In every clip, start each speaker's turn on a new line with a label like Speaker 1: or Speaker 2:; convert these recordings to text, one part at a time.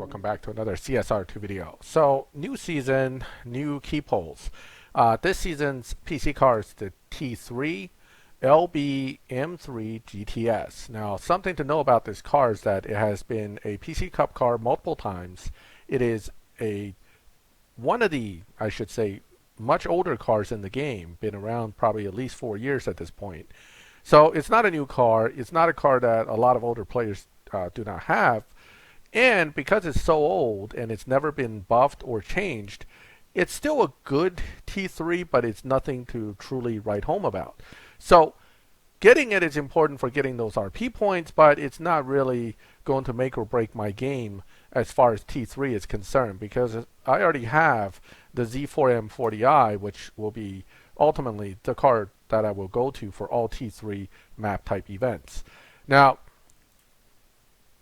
Speaker 1: welcome back to another CSR2 video. So, new season, new key polls. This season's PC car is the T3 LB M3 GTS. Now, something to know about this car is that it has been a PC Cup car multiple times. It is one of the, I should say, much older cars in the game, been around probably at least 4 years at this point. So it's not a new car. It's not a car that a lot of older players do not have. And because it's so old and it's never been buffed or changed, it's still a good T3, but it's nothing to truly write home about. So getting it is important for getting those RP points, but it's not really going to make or break my game as far as T3 is concerned, because I already have the Z4M40i, which will be ultimately the car that I will go to for all T3 map type events. Now,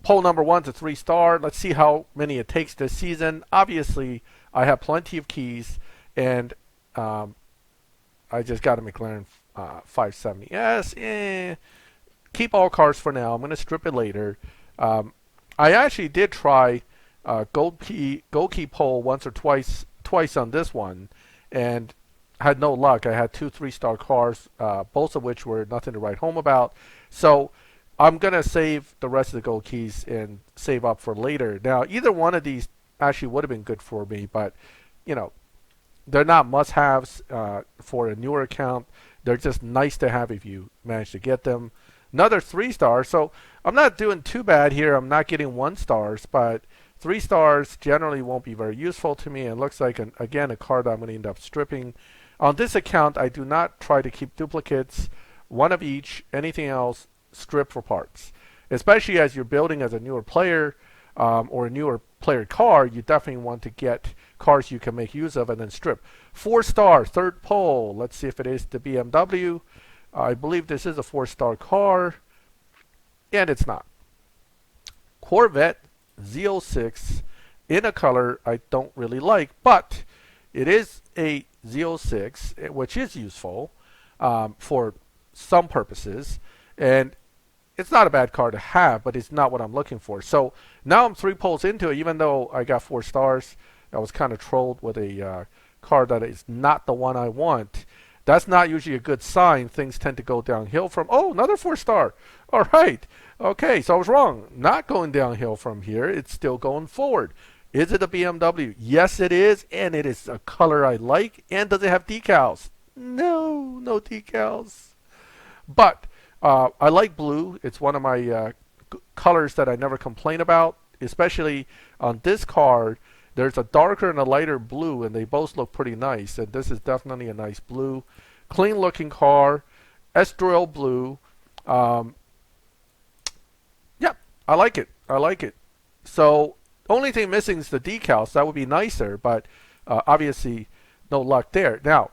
Speaker 1: poll number 1's a 3-star. Let's see how many it takes this season. Obviously, I have plenty of keys, and I just got a McLaren 570S. Keep all cars for now. I'm going to strip it later. I actually did try gold key poll once or twice on this one, and had no luck. I had 2 3-star cars, both of which were nothing to write home about. So I'm going to save the rest of the gold keys and save up for later. Now, either one of these actually would have been good for me, but, you know, they're not must-haves for a newer account. They're just nice to have if you manage to get them. Another 3-star, so I'm not doing too bad here. I'm not getting 1-stars, but 3 stars generally won't be very useful to me. It looks like, again, a card I'm going to end up stripping. On this account, I do not try to keep duplicates, one of each. Anything else, strip for parts. Especially as you're building as a newer player or a newer player car, you definitely want to get cars you can make use of and then strip. 4-star, third poll. Let's see if it is the BMW. I believe this is a 4-star car, and it's not. Corvette Z06 in a color I don't really like, but it is a Z06, which is useful for some purposes, and it's not a bad car to have, but it's not what I'm looking for. So now I'm 3 polls into it. Even though I got 4 stars, I was kind of trolled with a car that is not the one I want. That's not usually a good sign. Things tend to go downhill from, oh, another 4-star. All right. Okay, so I was wrong. Not going downhill from here. It's still going forward. Is it a BMW? Yes, it is, and it is a color I like. And does it have decals? No, no decals. But I like blue. It's one of my colors that I never complain about, especially on this card. There's a darker and a lighter blue, and they both look pretty nice. And this is definitely a nice blue. Clean looking car. Estoril blue. Yeah, I like it. I like it. So, only thing missing is the decals. That would be nicer, but obviously no luck there. Now,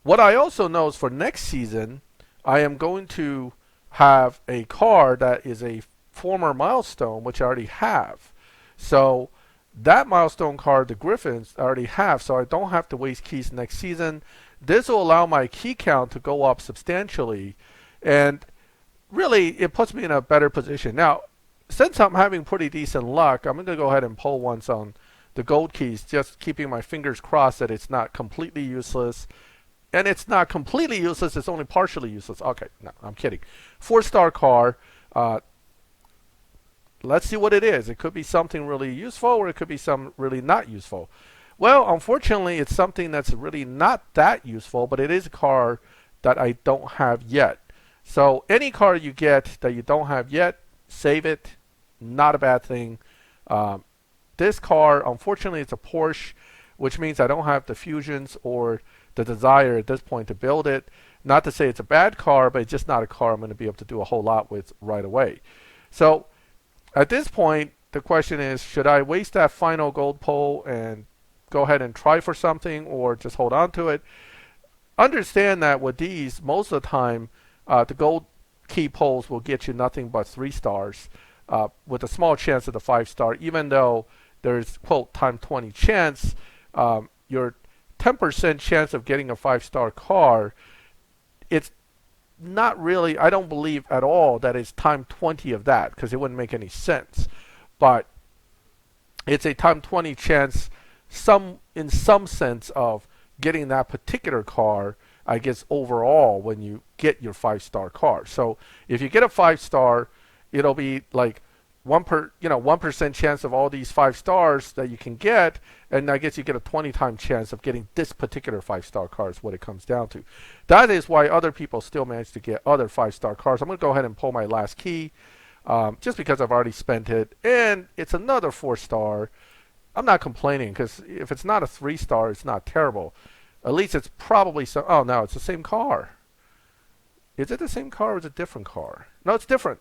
Speaker 1: what I also know is for next season, I am going to have a car that is a former milestone, which I already have. So, that milestone card, the Griffins, I already have, so I don't have to waste keys next season. This will allow my key count to go up substantially, and really, it puts me in a better position. Now, since I'm having pretty decent luck, I'm going to go ahead and pull once on the gold keys, just keeping my fingers crossed that it's not completely useless. And it's not completely useless, it's only partially useless. Okay, no, I'm kidding. 4-star car. Let's see what it is. It could be something really useful, or it could be some really not useful. Well, unfortunately, it's something that's really not that useful, but it is a car that I don't have yet. So any car you get that you don't have yet, save it. Not a bad thing. This car, unfortunately, it's a Porsche, which means I don't have the Fusions or the desire at this point to build it. Not to say it's a bad car, but it's just not a car I'm going to be able to do a whole lot with right away. So at this point, the question is, should I waste that final gold poll and go ahead and try for something, or just hold on to it? Understand that with these, most of the time, the gold key polls will get you nothing but 3 stars with a small chance of the 5-star, even though there's, quote, time 20 chance. Your 10% chance of getting a 5-star car, it's not really, I don't believe at all that it's time 20 of that, because it wouldn't make any sense. But it's a time 20 chance, in some sense of getting that particular car, I guess overall when you get your 5-star car. So if you get a 5-star, it'll be like 1% chance of all these 5 stars that you can get, and I guess you get a 20-time chance of getting this particular 5-star car is what it comes down to. That is why other people still manage to get other 5-star cars. I'm going to go ahead and pull my last key, just because I've already spent it, and it's another 4-star. I'm not complaining because if it's not a 3-star, it's not terrible. At least it's probably some. Oh no, it's the same car. Is it the same car or is it a different car? No, it's different.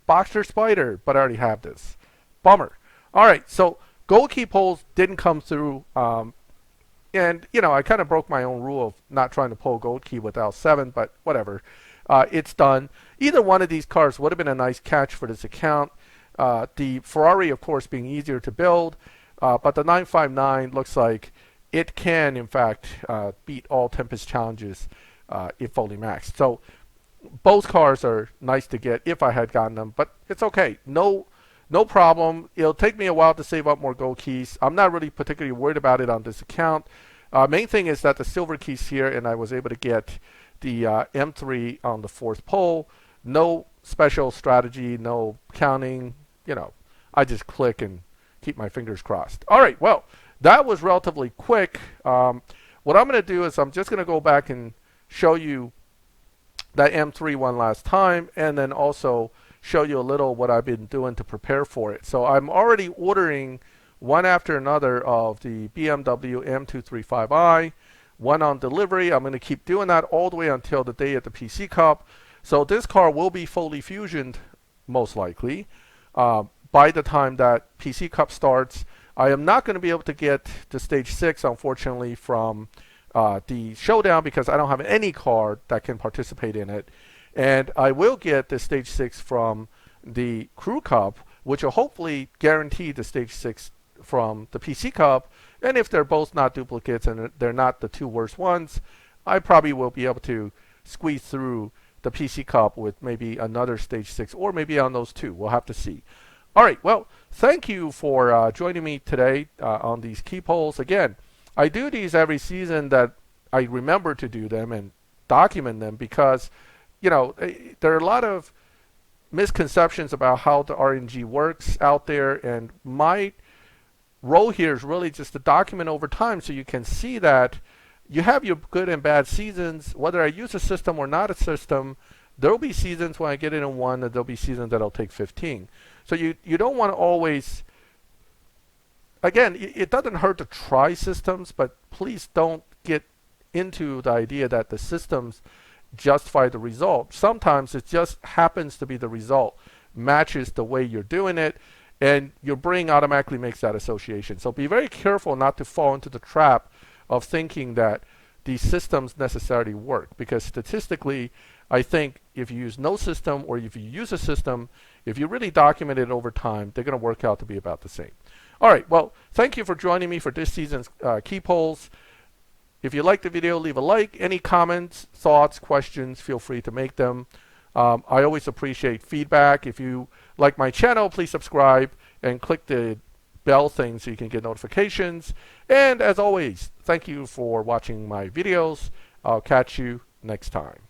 Speaker 1: Boxster Spider, but I already have this. Bummer. All right, so gold key polls didn't come through, and I kind of broke my own rule of not trying to pull gold key without 7, but whatever. It's done. Either one of these cars would have been a nice catch for this account. The Ferrari, of course, being easier to build, but the 959 looks like it can, in fact, beat all Tempest challenges if fully maxed. So both cars are nice to get if I had gotten them, but it's okay. No problem. It'll take me a while to save up more gold keys. I'm not really particularly worried about it on this account. Main thing is that the silver keys here, and I was able to get the M3 on the 4th pole. No special strategy, no counting. I just click and keep my fingers crossed. All right, well, that was relatively quick. What I'm going to do is I'm just going to go back and show you that M3 one last time, and then also show you a little what I've been doing to prepare for it. So I'm already ordering one after another of the BMW M235i, one on delivery. I'm going to keep doing that all the way until the day at the PC Cup. So this car will be fully fusioned, most likely, by the time that PC Cup starts. I am not going to be able to get to stage 6, unfortunately, from the showdown because I don't have any car that can participate in it. And I will get the stage 6 from the Crew Cup, which will hopefully guarantee the stage 6 from the PC Cup. And if they're both not duplicates and they're not the 2 worst ones, I probably will be able to squeeze through the PC Cup with maybe another stage 6 or maybe on those 2. We'll have to see. All right, well, thank you for joining me today on these key polls. Again, I do these every season that I remember to do them and document them because, there are a lot of misconceptions about how the RNG works out there, and my role here is really just to document over time so you can see that you have your good and bad seasons. Whether I use a system or not a system, there will be seasons when I get it in 1 and there will be seasons that I'll take 15. So you don't want to always, again, it doesn't hurt to try systems, but please don't get into the idea that the systems justify the result. Sometimes it just happens to be the result matches the way you're doing it, and your brain automatically makes that association. So be very careful not to fall into the trap of thinking that these systems necessarily work, because statistically, I think if you use no system or if you use a system, if you really document it over time, they're going to work out to be about the same. All right, well, thank you for joining me for this season's key polls. If you liked the video, leave a like. Any comments, thoughts, questions, feel free to make them. I always appreciate feedback. If you like my channel, please subscribe and click the bell thing so you can get notifications. And as always, thank you for watching my videos. I'll catch you next time.